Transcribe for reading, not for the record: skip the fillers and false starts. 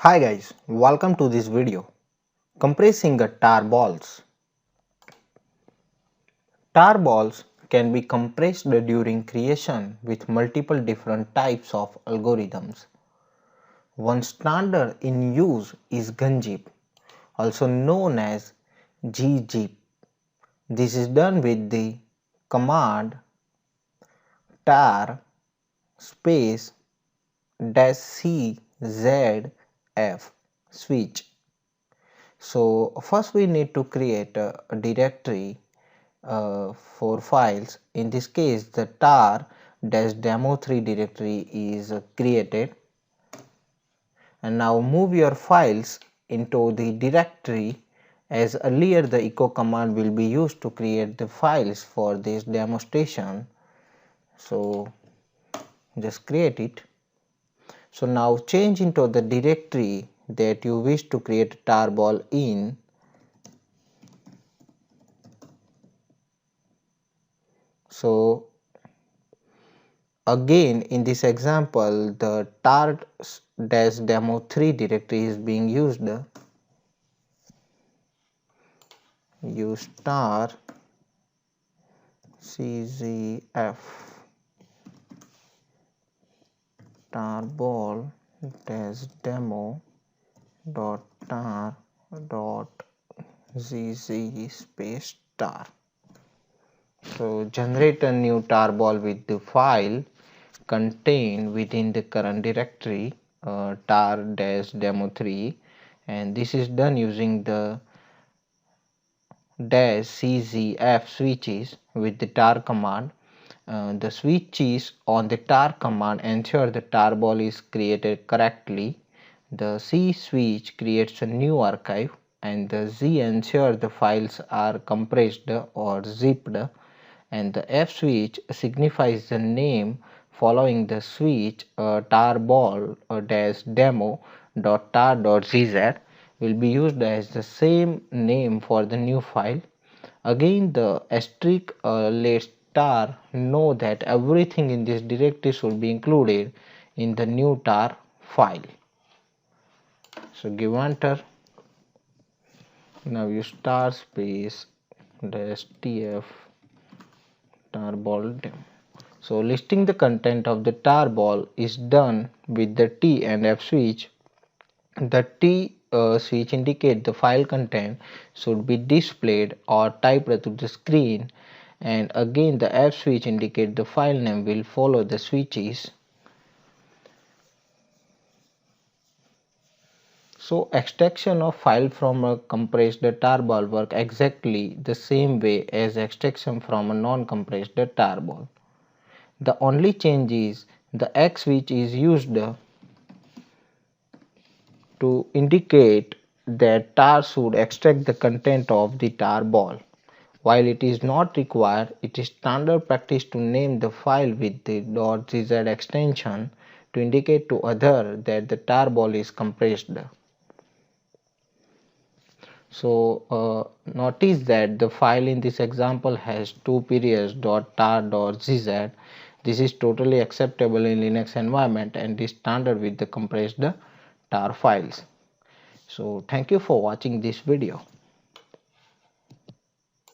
Hi guys, welcome to this video. Compressing a tarballs. Tarballs can be compressed during creation with multiple different types of algorithms. One standard in use is gunzip, also known as gzip. This is done with the command tar space -czf switch. So first we need to create a directory for files. In this case the tar-demo3 directory is created, and now move your files into the directory. As earlier, the echo command will be used to create the files for this demonstration, so just create it. So now change into the directory that you wish to create tarball in. So again, in this example, the tar-demo3 directory is being used. Use tar czf tarball -demo dot tar dot zz space tar. So generate a new tarball with the file contained within the current directory tar-demo3, and this is done using the -czf switches with the tar command. The switches on the tar command ensure the tarball is created correctly. The C switch creates a new archive, and the Z ensures the files are compressed or zipped, and the F switch signifies the name following the switch. Tarball-demo.tar.zz will be used as the same name for the new file. Again, the asterisk lets tar know that everything in this directory should be included in the new tar file. So give enter. Now use tar space -tf tarball demo. So listing the content of the tarball is done with the T and F switch. The T switch indicates the file content should be displayed or typed to the screen, and again the F switch indicates the file name will follow the switches. So extraction of file from a compressed tarball work exactly the same way as extraction from a non-compressed tarball. The only change is the X switch is used to indicate that tar should extract the content of the tarball. While it is not required, it is standard practice to name the file with the .zz extension to indicate to others that the tarball is compressed. So notice that the file in this example has two periods .tar.zz. This is totally acceptable in Linux environment and is standard with the compressed tar files. So thank you for watching this video.